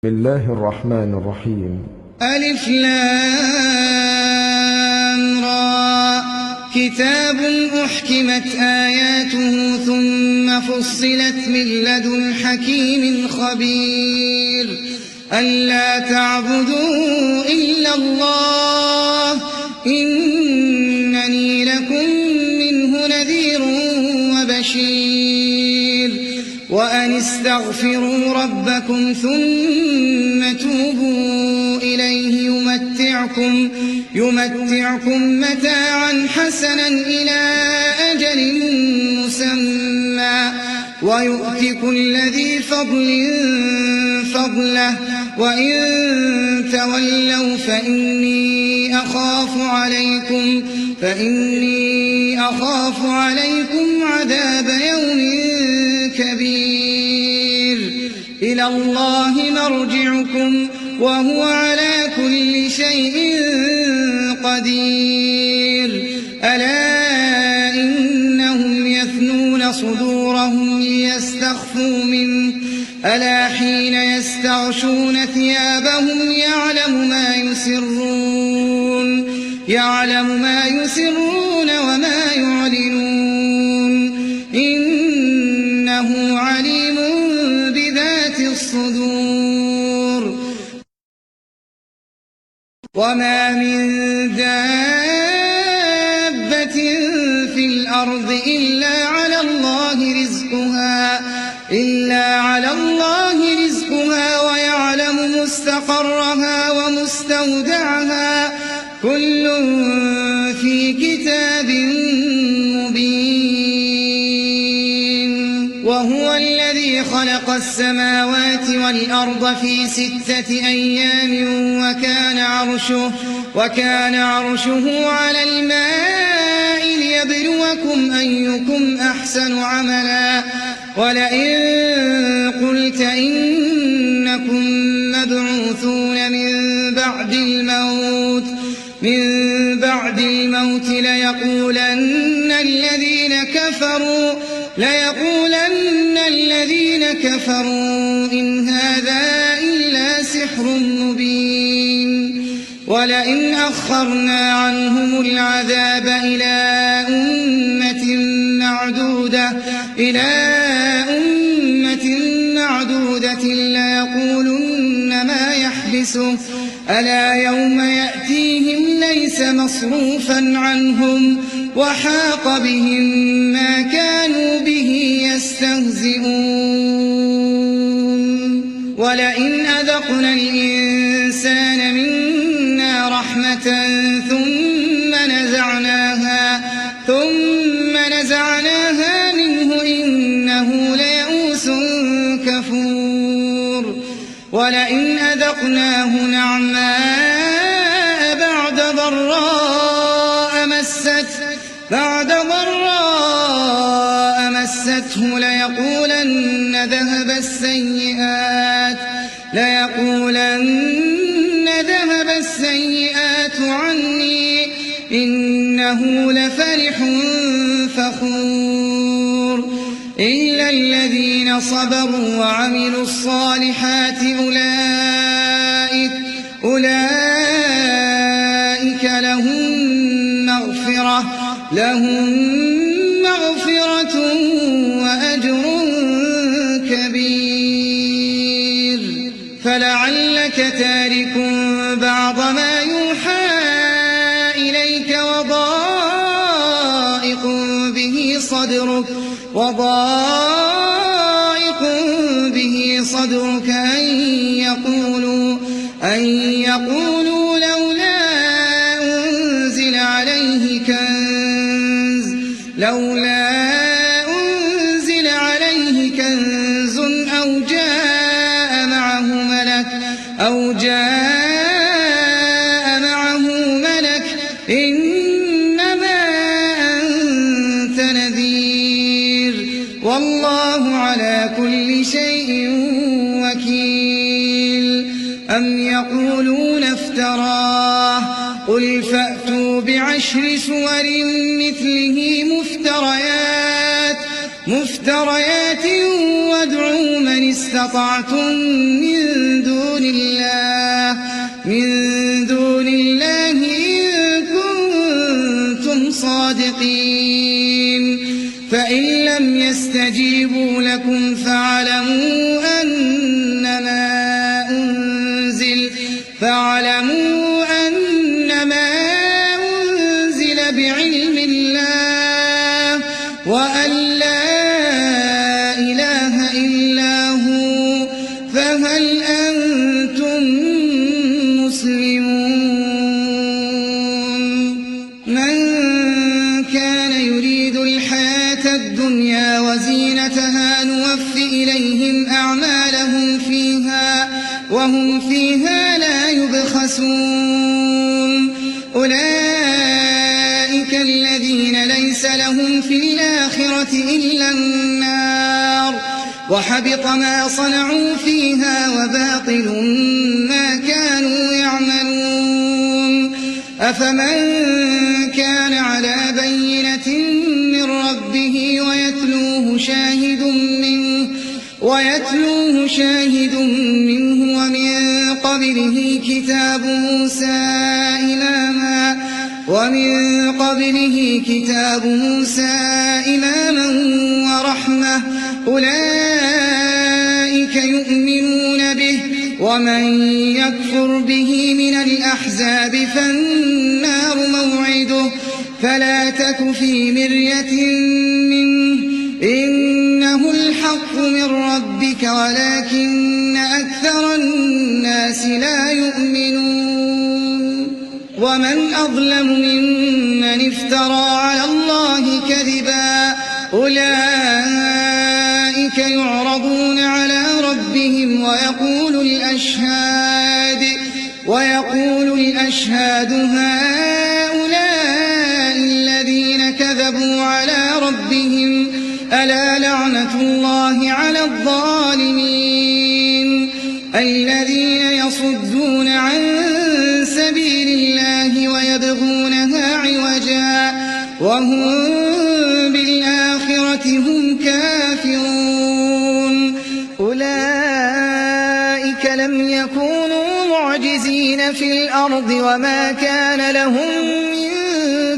بسم الله الرحمن الرحيم. ألف لام را كتاب أحكمت آياته ثم فصلت من لدن حكيم خبير ألا تعبدوا إلا الله إنني لكم منه نذير وبشير وأن استغفروا ربكم ثم توبوا إليه يمتعكم متاعا حسنا إلى أجل مسمى ويؤت كل ذي فضل فضله وإن تولوا فإني أخاف عليكم عذاب يوم كبير إلى الله مرجعكم وهو على كل شيء قدير ألا إنهم يثنون صدورهم ليستخفوا منه ألا حين يستغشون ثيابهم يعلم ما يسرون وما يعلنون إنه عليم بذات الصدور وما من دابة في الأرض إلا على الله رزقها ويعلم مستقرها ومستودعها كل في كتاب مبين وهو الذي خلق السماوات والأرض في 6 أيام وكان عرشه على الماء ليبلوكم أيكم أحسن عملا ولئن قلت إنكم مبعوثون من بعد الموت ليقولن الذين كفروا إن هذا إلا سحر مبين ولئن أخرنا عنهم العذاب إلى أمة معدودة ليقولن ما يحبسه ألا يوم يأتيهم ليس مصروفا عنهم وحاق بهم ما كانوا به يستهزئون ولئن أذقنا الإنسان منا رحمة ثم نزعناها منه إنه ليئوس كفور ولئن أذقناه نعماء بعد ضراء مسته ليقولن ذهب السيئات عني إنه لفرح فخور إلا الذين صبروا وعملوا الصالحات أولئك لهم مغفرة وأجر كبير فلعلك تارك بعض ما يوحى إليك وضائق به صدرك أن يقولوا لولا أنزل عليه كنز أو جاء معه ملك إنما أنت نذير والله على كل شيء وكيل أم يقولون افتراه قل فأتوا ب10 سور مثله مفتريات وادعوا من استطعتم من دون الله إن كنتم صادقين فإن لم يستجيبوا لكم فاعلموا أنما أنزل بعلم الله وأن لا إله إلا هو فهل أنتم مسلمون من كان يريد الحياة الدنيا وزينتها نوف إليهم أعمالهم فيها وهم فيها لا يبخسون أولئك الذين ليس لهم في الآخرة إلا النار وحبط ما صنعوا فيها وباطل ما كانوا يعملون أفمن كان على بينة من ربه ويتلوه شاهد منه ومن قبله كتاب موسى إماما ورحمة أولئك يؤمنون به ومن يكفر به من الأحزاب فالنار موعده فلا تك في مرية منه إنه الحق من ربك ولكن أكثر الناس لا يؤمنون ومن أظلم ممن افترى على الله كذبا أولئك يعرضون على ربهم ويقول الأشهاد هؤلاء الذين كذبوا على ربهم ألا لعنة الله على الظالمين الذين يصدون عن سبيل الله ويبغونها عوجا وهم بالآخرة هم كافرون أولئك لم يكونوا معجزين في الأرض وما كان لهم من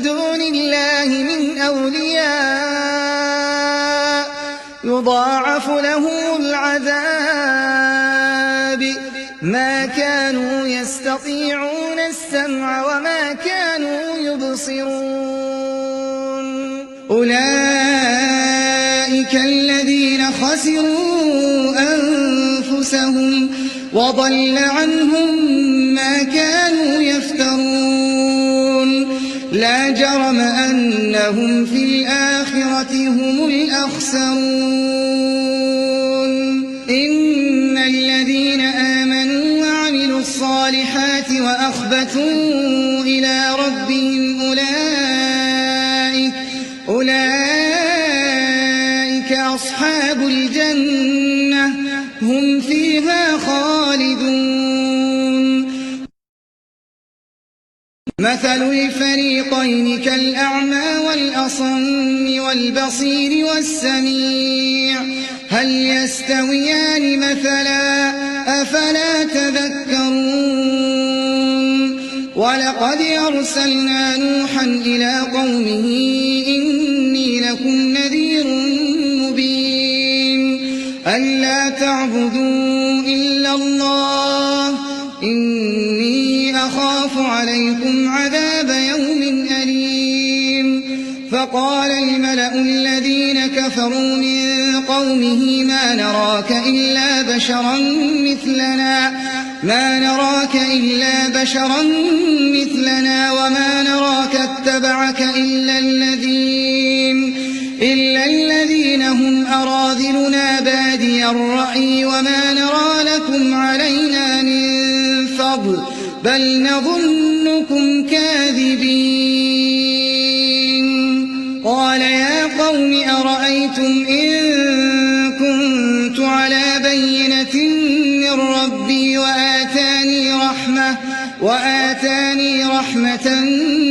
دون الله من أولياء يضاعف لهم العذاب ما كانوا يستطيعون السمع وما كانوا يبصرون أولئك الذين خسروا أنفسهم وضل عنهم ما كانوا يفترون لا جرم أنهم في الآخرة هم الأخسرون إن الذين آمنوا وعملوا الصالحات وأخبتوا إلى ربهم أولئك أصحاب الجنة هم فيها خالدون مثل الفريقين كالأعمى والأصم والبصير والسميع هل يستويان مثلا أفلا تذكرون ولقد أرسلنا نوحا إلى قومه إني لكم نذير مبين ألا تعبدوا إلا الله إني أخاف عليكم عذاب يوم أليم فقال الملأ الذين كفروا من قومه ما نراك إلا بشرا مثلنا وما نراك اتبعك إلا الذين هم أراذلنا بادي الرأي وما نرى لكم علينا من فضل بل نظنكم كاذبين قال يا قوم أرأيتم إن كنت على بينة من ربي وآتاني رحمة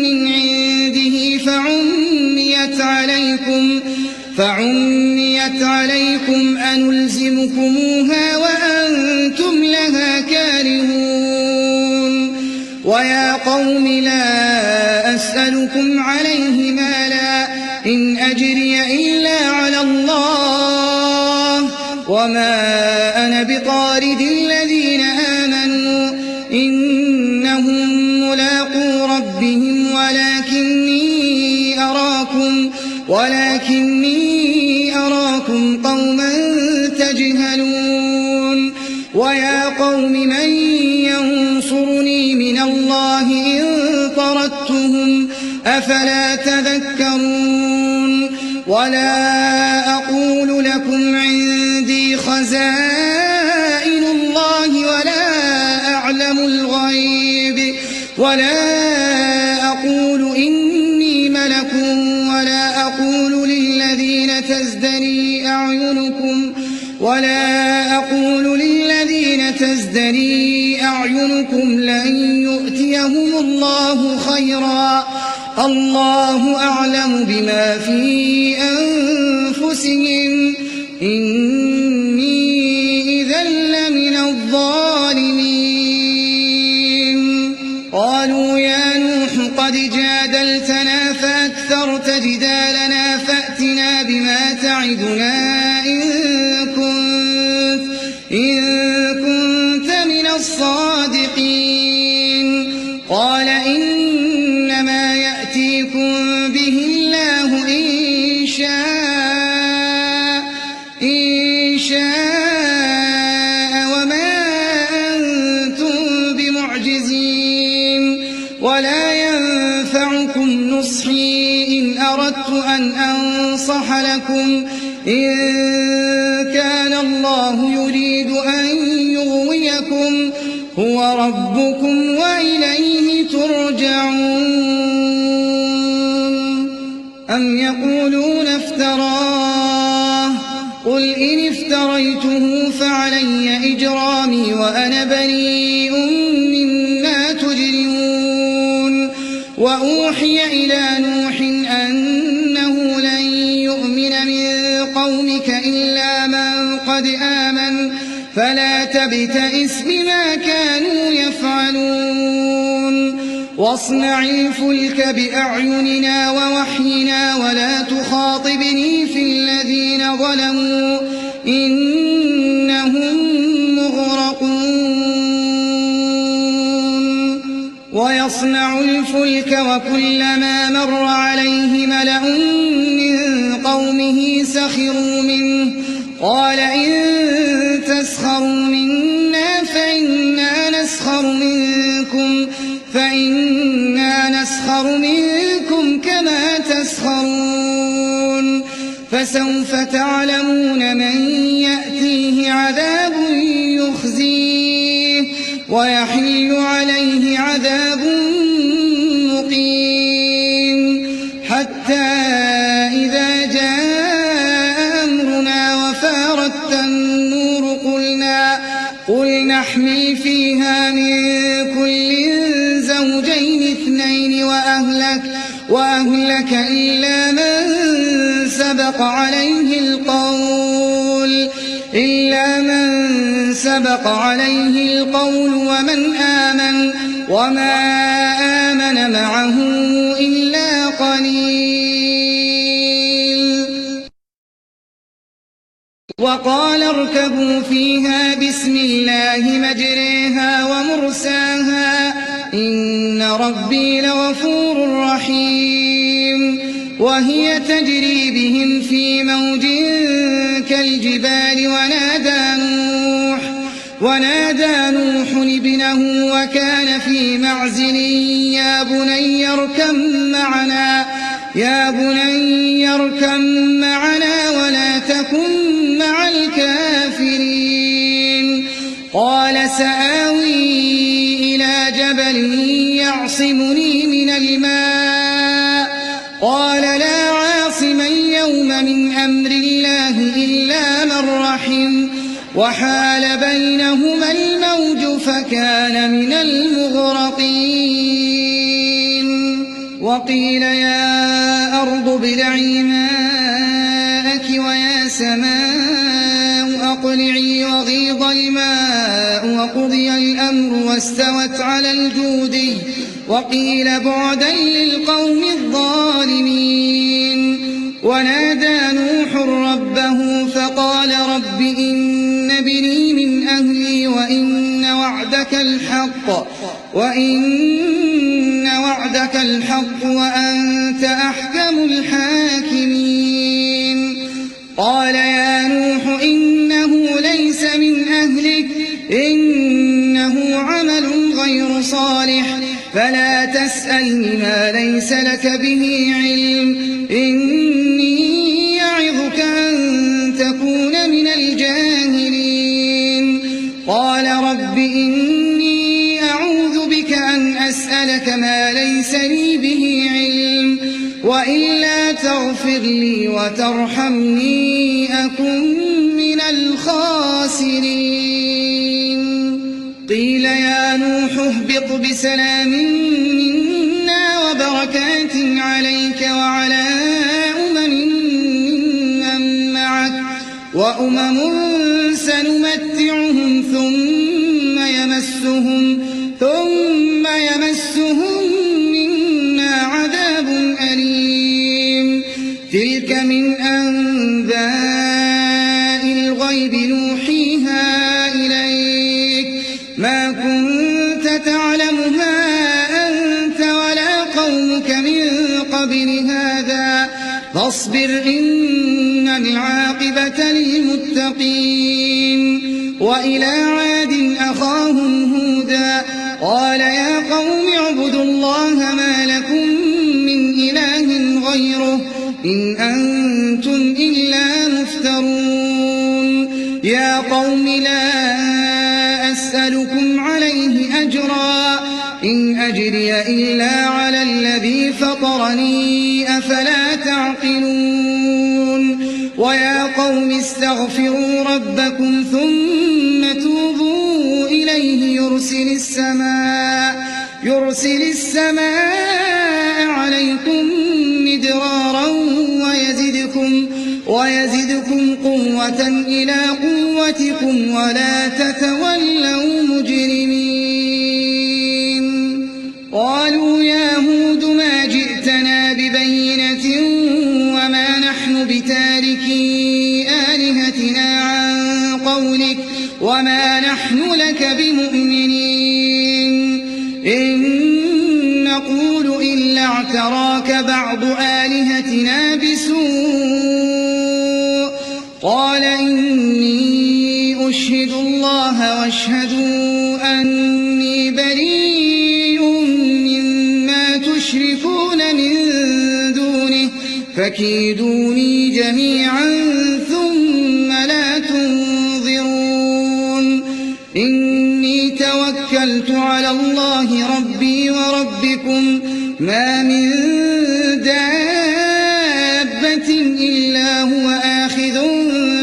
من عنده فعميت عُرِضَتْ عَلَيْكُمْ أَنُلْزِمُكُمُوهَا وَأَنْتُمْ لَهَا كَارِهُونَ وَيَا قَوْمِ لَا أَسْأَلُكُمْ عَلَيْهِ مَالًا إِنْ أَجْرِيَ إِلَّا عَلَى اللَّهِ وَمَا أَنَا بِطَارِدِ الَّذِينَ آمَنُوا إِنَّهُمْ مُلَاقُو رَبِّهِمْ ولكني أراكم قوما تجهلون ويا قوم من ينصرني من الله إن طردتهم أفلا تذكرون ولا أقول لكم عندي خزائن الله ولا أعلم الغيب ولا أقول إني ملك ولا أقول للذين تزدري أعينكم لن يؤتيهم الله خيرا الله أعلم بما في أنفسهم إني إذا لمن الظالمين قالوا يا نوح قد جادلتنا فأكثرت جدالنا فأتنا بما تعدنا إن كنت من الصادقين قال إنما يأتيكم به الله إن شاء وما أنتم بمعجزين ولا ينفعكم نصحي إن أردت أن أنصح لكم إن كان الله يريد أن يغويكم هو ربكم وإليه ترجعون أم يقولون افتراه قل إن افتريته فعلي إجرامي وأنا بريء مما تجرمون وأوحي إلى نوح أنه لن يؤمن من قومك إلا من قد آمن فلا تبتئس بما كانوا يفعلون واصنع الفلك بأعيننا ووحينا ولا تخاطبني في الذين ظلموا إنهم مغرقون ويصنع الفلك وكلما مر عليه ملأ من قومه سخروا منه قال إن تسخروا منا فإنا نسخر منكم كما تسخرون فسوف تعلمون من يأتيه عذاب يخزيه ويحل عليه عذاب مقيم حتى إذا جاء أمرنا وفارت النور قل نحمل فيها من كل زوجين اثنين وأهلك إلا من سبق عليه القول ومن آمن وما آمن معه إلا قليل وقال اركبوا فيها بسم الله مجريها ومرساها إن ربي لغفور رحيم وهي تجري بهم في موج كالجبال ونادى نوح ابنه وكان في معزل يا بني اركب معنا ولا تكن مع الكافرين قال سآوي إلى جبل يعصمني من الماء قال لا عاصم اليوم من أمر الله إلا من رحم وحال بينهما الموج فكان من المغرقين وقيل يا أرض ابلعي ماءك ويا سماء السماء أقلعي وغيض الماء وقضي الأمر واستوت على الجودي وقيل بعدا للقوم الظالمين. ونادى نوح ربه فقال رب إن ابني من أهلي وإن وعدك الحق وأنت أحكم الحاكمين. قال يا نوح إنه ليس من أهلك إنه عمل غير صالح فلا تسألني ما ليس لك به علم إني يعظك أن تكون من الجاهلين. قال رب إني أعوذ بك أن أسألك ما ليس لي به علم وإلا تغفر لي وترحمني أكن من الخاسرين. قيل يا نوح اهبط بسلام منا وبركات عليك وعلى من معك وأمم سنمتعهم ثم يمسهم منا عذاب أليم. تلك من أنباء الغيب نوحيها إليك ما كنت تعلمها أنت ولا قومك من قبل هذا فاصبر إن العاقبة للمتقين. وإلى عاد أخاهم هودا قال يا قوم اعبدوا الله ما لكم من إله غيره إن أنتم إلا مفترون. يا قوم لا أسألكم عليه أجرا إن أجري إلا على الذي فطرني أفلا تعقلون. ويا قوم استغفروا ربكم ثم توبوا إليه يرسل السماء عليكم مدرارا ويزدكم قوة إلى قوتكم ولا تتولوا مجرمين. قالوا يا هود ما جئتنا ببينة وما نحن بتاركي آلهتنا عن قولك وما نحن لك بمؤمنين إن نقول إلا اعتراك بعض آلهتنا بسوء. قال إني أشهد الله واشهدوا أني بريء مما تشركون من دونه فكيدوني جميعا ثم لا تنظرون. إني توكلت على الله ربي وربكم ما من دابة إلا هو آخذ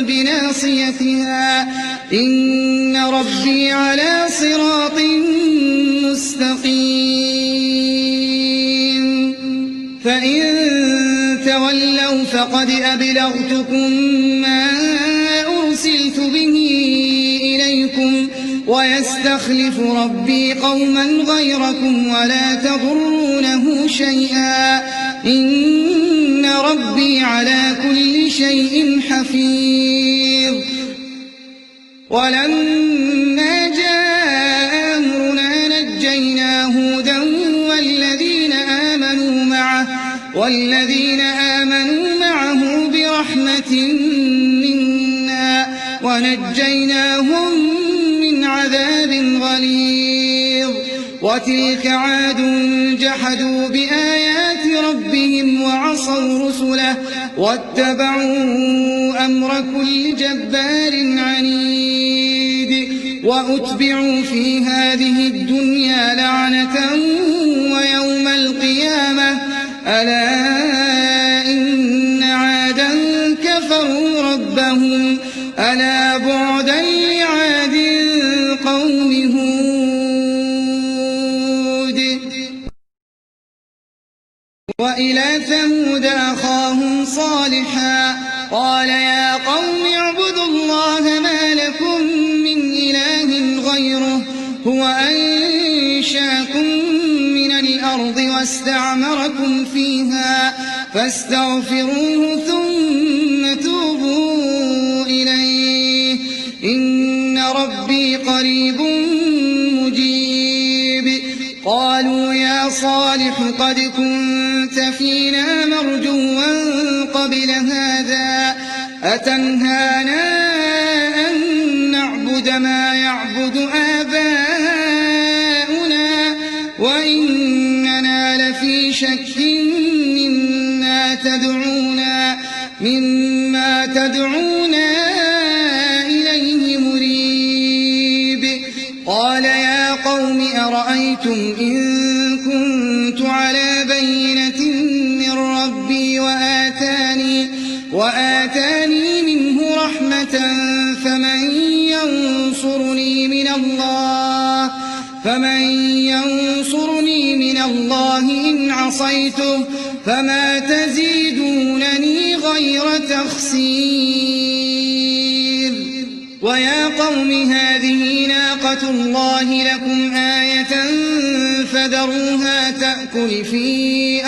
بناصيتها إن ربي على صراط مستقيم. فإن تولوا فقد أبلغتكم ما أرسلت به إليكم ويستخلف ربي قوما غيركم ولا تضرونه شيئا إن ربي على كل شيء حفيظ. ولما جاء أمرنا نجينا هودا والذين آمنوا معه برحمة منا ونجيناهم من عذاب غليظ. وتلك عاد جحدوا بآيات ربهم وعصوا رسله واتبعوا أمر كل جبار عنيد. وأتبعوا في هذه الدنيا لعنة ويوم القيامة ألا إن عادا كفروا ربهم ألا بعدا لعاد قوم هود. وإلى ثمود أخاهم صالحا قال يا قوم واستعمركم فيها فاستغفروه ثم توبوا إليه إن ربي قريب مجيب. قالوا يا صالح قد كنت فينا مرجوا قبل هذا أتنهانا أن نعبد ما يعبد آباؤنا وإننا لفي شك مما تدعونا إليه مريب. قال يا قوم أرأيتم إن كنت على بينة من ربي وآتاني منه رحمة فمن ينصرني من الله إن عصيته فما تزيدونني غير تخسير. ويا قوم هذه ناقة الله لكم آية فذروها تأكل في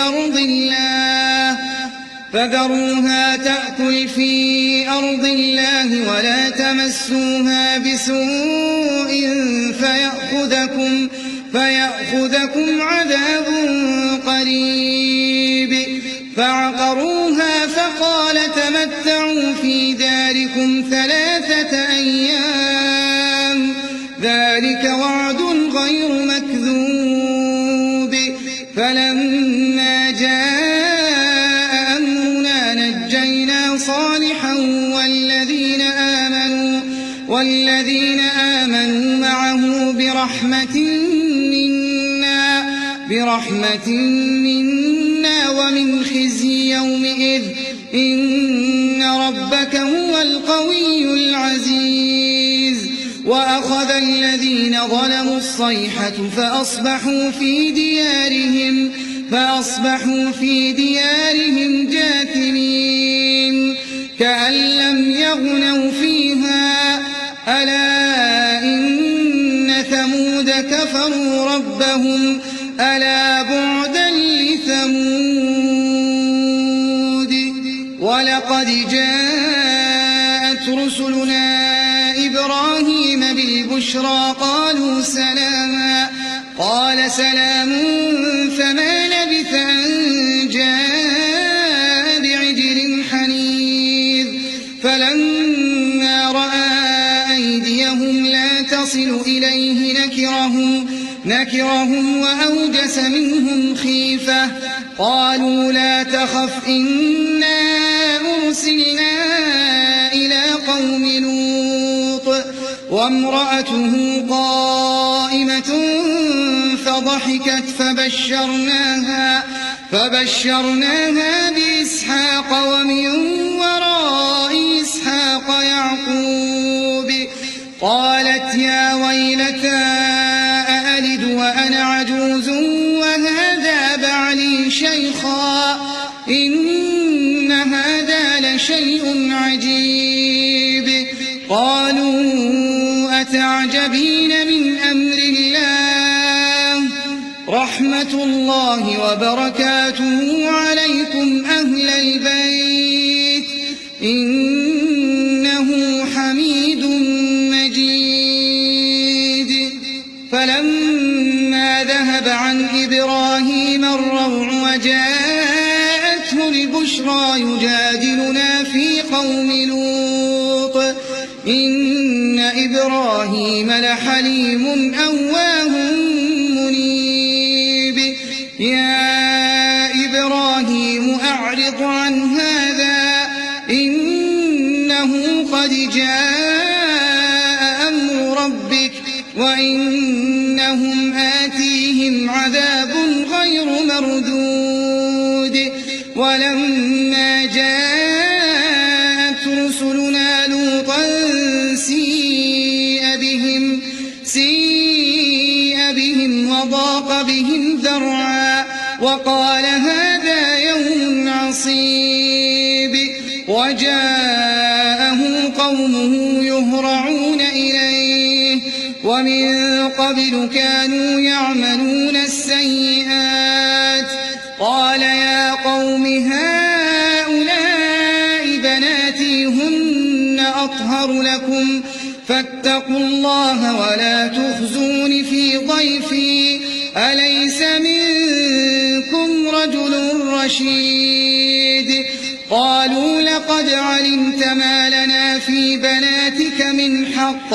أرض الله ولا تمسوها بسوء فيأخذكم عذاب قريب. فعقروها فقال تمتعوا في داركم 3 أيام ذلك وعد غير مكذوب. فلما جاء أمرنا نجينا صالحا والذين آمنوا معه برحمة منا ومن خزي يومئذ إن ربك هو القوي العزيز. وأخذ الذين ظلموا الصيحة فأصبحوا في ديارهم جاثمين كأن لم يغنوا فيها ألا إن ثمود كفروا ربهم ألا بعدا لثمود. ولقد جاءت رسلنا إبراهيم بالبشرى قالوا سلاما قال سلام فما لبث أن جاء بعجل حنيذ. فلما رأى أيديهم لا تصل إليه نكرهم وأوجس منهم خيفة. قالوا لا تخف إنا أرسلنا إلى قوم لوط وامرأته قائمة فضحكت فبشرناها بإسحاق ومن وراء إسحاق يعقوب. قالت يا ويلتى أألد وأنا عجوز وهذا بعلي شيخا إن هذا لشيء عجيب. قالوا أتعجبين من أمر الله رحمة الله وبركاته عليكم أهل البيت إنه حميد مجيد. فلما ذهب عن إبراهيم الروع وجاءته البشرى يجادلنا في قوم لوط إن إبراهيم لحليم أواه منيب. يا إبراهيم أعرض عن هذا إنه قد جاء أمر ربك وإنهم آتيهم عذاب غير مردود. ولما جاءت رسلنا لوطا سيء بهم وضاق بهم ذرعا وقال هذا يوم عصيب. وجاءه قومه يهرعون إليه ومن قبل كانوا يعملون السيئات قال يا قوم هؤلاء بناتي هن أطهر لكم فاتقوا الله ولا تخزون في ضيفي أليس منكم رجل رشيد قالوا لقد علمت ما لنا في بناتك من حق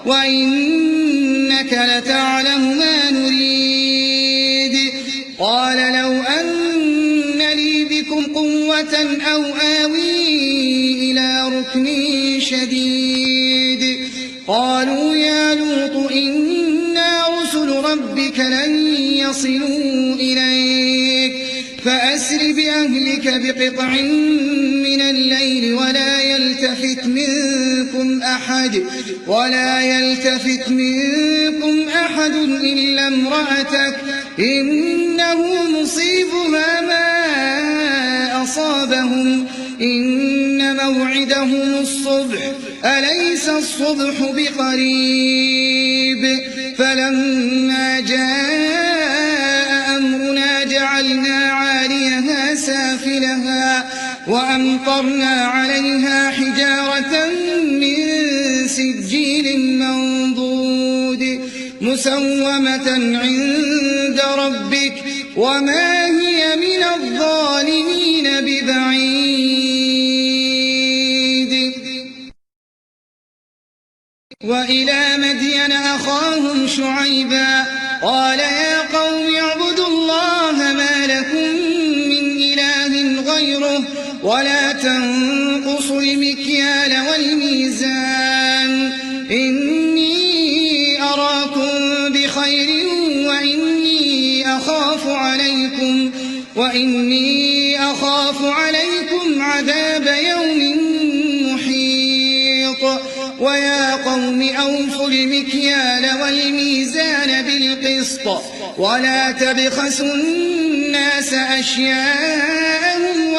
وإنك لتعلم ما نريد قال لو أن لي بكم قوة أو آوي إلى ركن شديد قالوا يا لوط إنا رسل ربك لن يصلوا إليك فأسر بأهلك بقطع من الليل ولا يلتفت منكم أحد إلا امرأتك إنه مصيبها ما أصابهم إن موعدهم الصبح أليس الصبح بقريب فلما جاء أمرنا جعلنا عاليها سافلها وأمطرنا عليها حجارة من سجيل منضود مسومة عند ربك وما هي من الظالمين ببعيد وإلى مدين أخاهم شعيبا قال يا قوم اعبدوا الله ما لكم من إله غيره ولا تنقصوا المكيال والميزان إني أراكم بخير وإني أخاف عليكم عذاب يوم محيط ويا قوم أوفوا المكيال والميزان بالقسط ولا تبخسوا الناس أشياءهم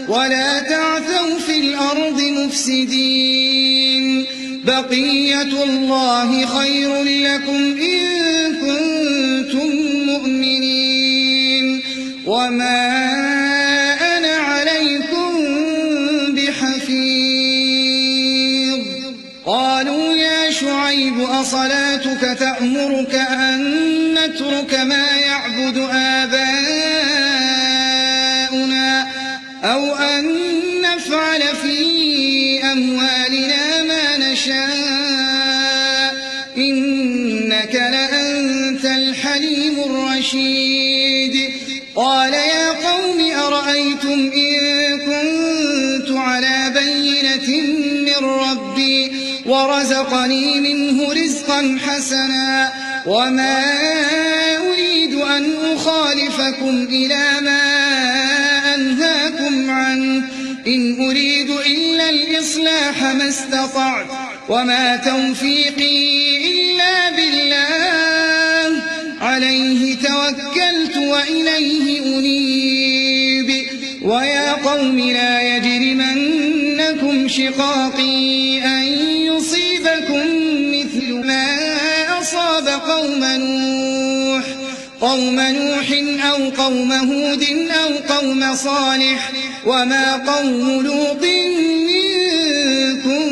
ولا تعثوا في الأرض مفسدين بقية الله خير لكم إن كنتم مؤمنين وما أنا عليكم بحفيظ قالوا يا شعيب أصلاتك تأمرك أن نترك ما يعبد آباؤنا أو أن نفعل في أموالنا ما نشاء إنك لأنت الحليم الرشيد قال يا قوم أرأيتم إن كنت على بينة من ربي ورزقني منه رزقا حسنا وما أريد أن أخالفكم إلى ما أنهاكم عنه إن أريد إلا الإصلاح ما استطعت وما توفيقي إلا بالله عليه توكلت وإليه أنيب ويا قوم لا يجرمنكم شقاقي أن يصيبكم مثل ما أصاب قوم نوح أو قوم هود أو قوم صالح وما قوم لوط منكم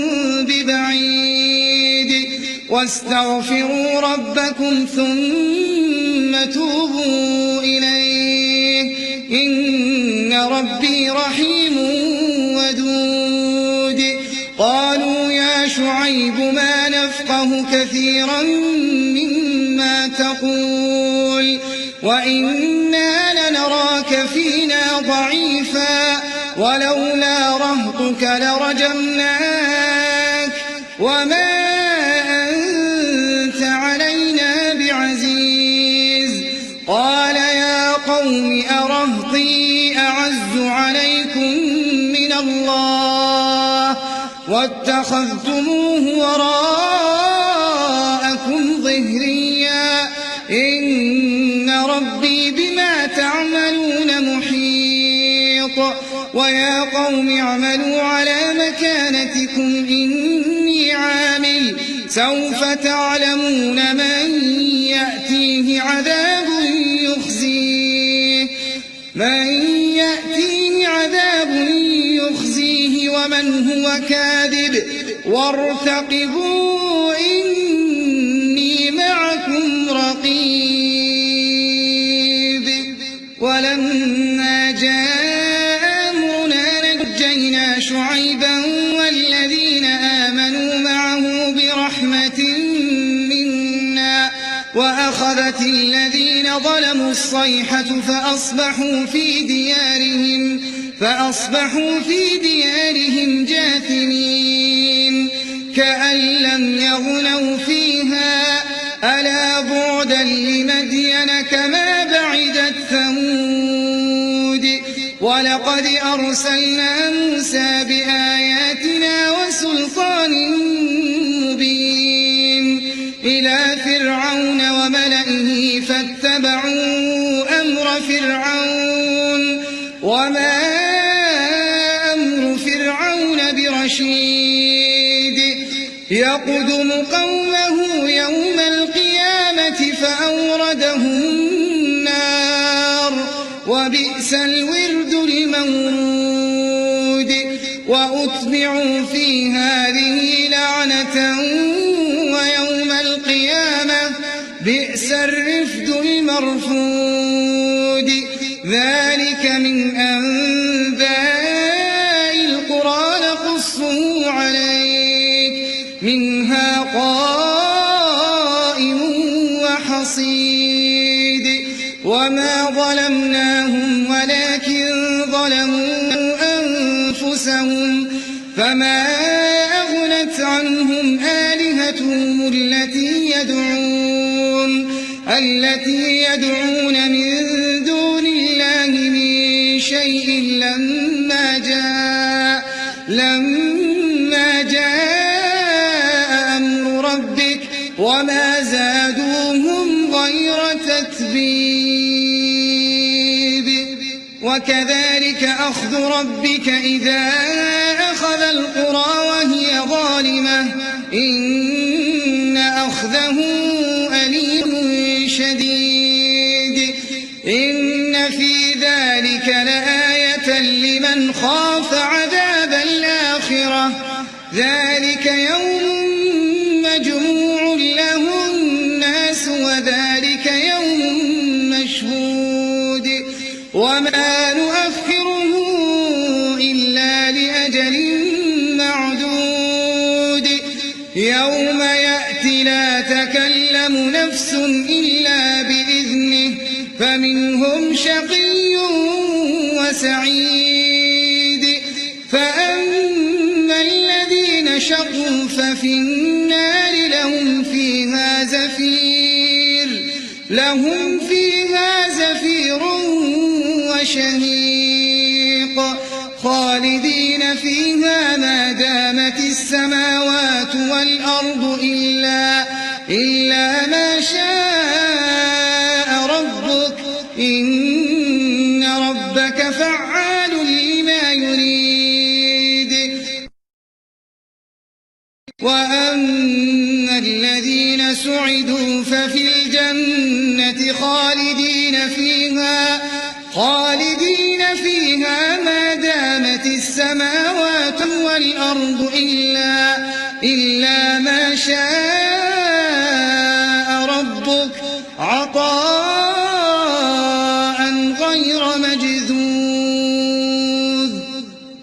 ببعيد واستغفروا ربكم ثم توبوا إليه إن ربي رحيم ودود قالوا يا شعيب ما نفقه كثيرا مما تقول وإنا لنراك فينا ضعيفا ولولا رهطك لرجمناك وما أنت علينا بعزيز قال يا قوم أرهطي أعز عليكم من الله واتخذتموه وراءكم ظهريا إن ربي بما تعملون محيط ويا قوم اعملوا على مكانتكم إني عامل سوف تعلمون من يأتيه عذاب يخزيه هو كاذب وارتقبوا إني معكم رقيب. ولما جاء أمرنا نجينا شعيبا والذين آمنوا معه برحمة منا وأخذت الذين ظلموا الصيحة فأصبحوا في ديارهم جاثمين كأن لم يغنوا فيها ألا بعدا لمدين كما بعدت ثمود. ولقد أرسلنا موسى بآياتنا وسلطان مبين إلى فرعون وملئه فاتبعوا أمر فرعون وما أمر فرعون برشيد يقدم قومه يوم القيامة فأوردهم النار وبئس الورد المورود. وأتبعوا في هذه لعنة ويوم القيامة بئس الرفد المرفود. ذلك من أنباء القرى نقصه عليك منها قائم وحصيد. وما ظلمناهم ولكن ظلموا أنفسهم فما أغنت عنهم آلهتهم التي يدعون من دون الله من شيء لما جاء أمر ربك وما زادوهم غير تتبيب. وكذلك أخذ ربك إذا أخذ القرى وهي ظالمة إن أخذه أليم شديد. إن في ذلك لآية لمن خاف عذاب الآخرة ذلك يوم مجموع له الناس وذلك يوم مشهود. وما نؤخره إلا لأجل معدود يوم يأتي لا تكلم نفس إلا بإذنه فمنهم شقي وسعيد. فأما الذين شقوا ففي النار لهم فيها زفير وشهيق خالدين فيها ما دامت السماوات والأرض إلا ما شاء ربك إن ربك فعال لما يريد. وأما الذين سعدوا ففي الجنة خالدين فيها ما دامت السماوات والأرض إلا ما شاء ربك عطاء غير مجذوذ.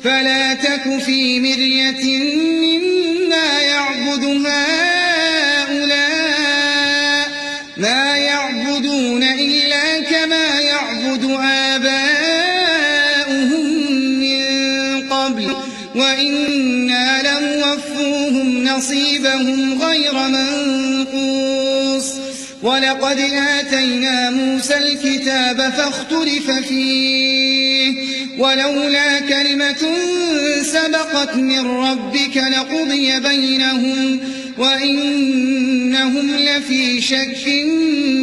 فلا تك في مرية مما يعبد هؤلاء ما يعبدون إلا كما يعبد آباؤهم من قبل وإنا لموفوهم نصيبهم غير منقوص. ولقد آتينا موسى الكتاب فاختلف فيه ولولا كلمة سبقت من ربك لقضي بينهم وإنهم لفي شك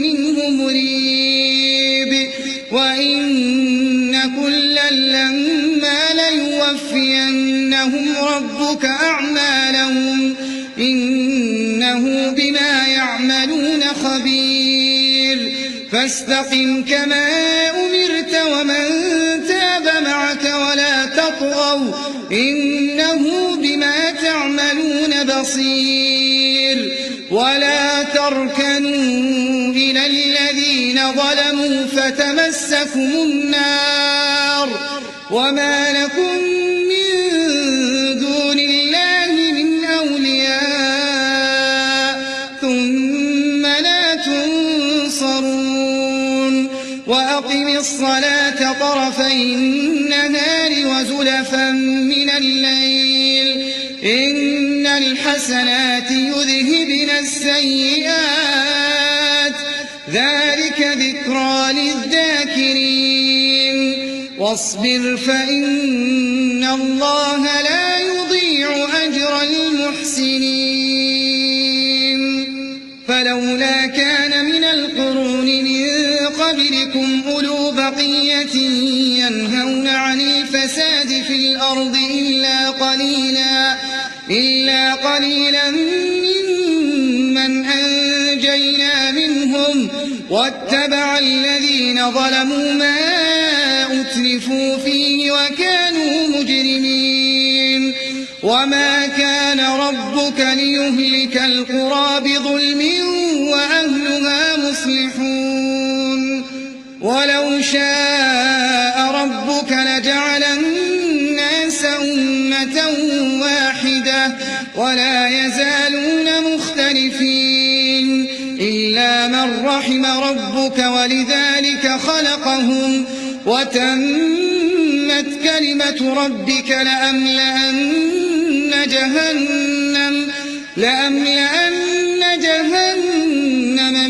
منه مريب. وإن كلا لما ليوفينهم ربك أعمالهم إنه بما يعملون خبير. فاستقم كما أمرت ومن تاب معك ولا تطغوا إنه بصير ولا تركنوا إلى الذين ظلموا فتمسكم النار وما لكم من دون الله من أولياء ثم لا تنصرون وأقم الصلاة طرفي النهار وزلفا من الليل إن الحسنات يذهبن السيئات ذلك ذكرى للذاكرين واصبر فإن الله لا يضيع أجر المحسنين فلولا كان من القرون من قبلكم أولو بقية ينهون عن الفساد في الأرض إلا قليلا ممن أنجينا منهم واتبع الذين ظلموا ما أترفوا فيه وكانوا مجرمين وما كان ربك ليهلك القرى بظلم وأهلها مصلحون ولو شاء ربك لجعل الناس أمة واحدة ولا يزالون مختلفين إلا من رحم ربك ولذلك خلقهم وتمت كلمة ربك لأملأن جهنم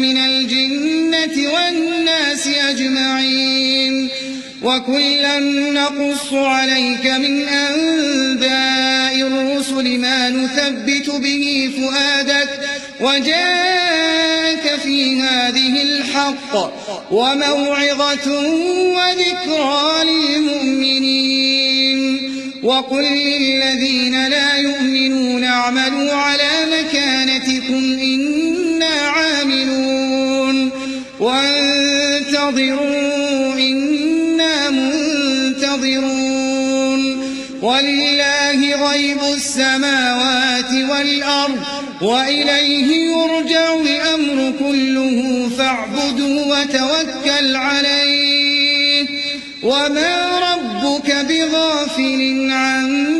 من الجنة والناس أجمعين وكلا نقص عليك من أنباء الرسل ما نثبت به فؤادك وجاءك في هذه الحق وموعظة وذكرى للمؤمنين وقل للذين لا يؤمنون اعملوا على مكانتكم إنا عاملون وانتظروا إنا منتظرون ولله غيب السماوات والأرض وإليه يرجع الأمر كله فاعبده وتوكل عليه وما ربك بغافل عما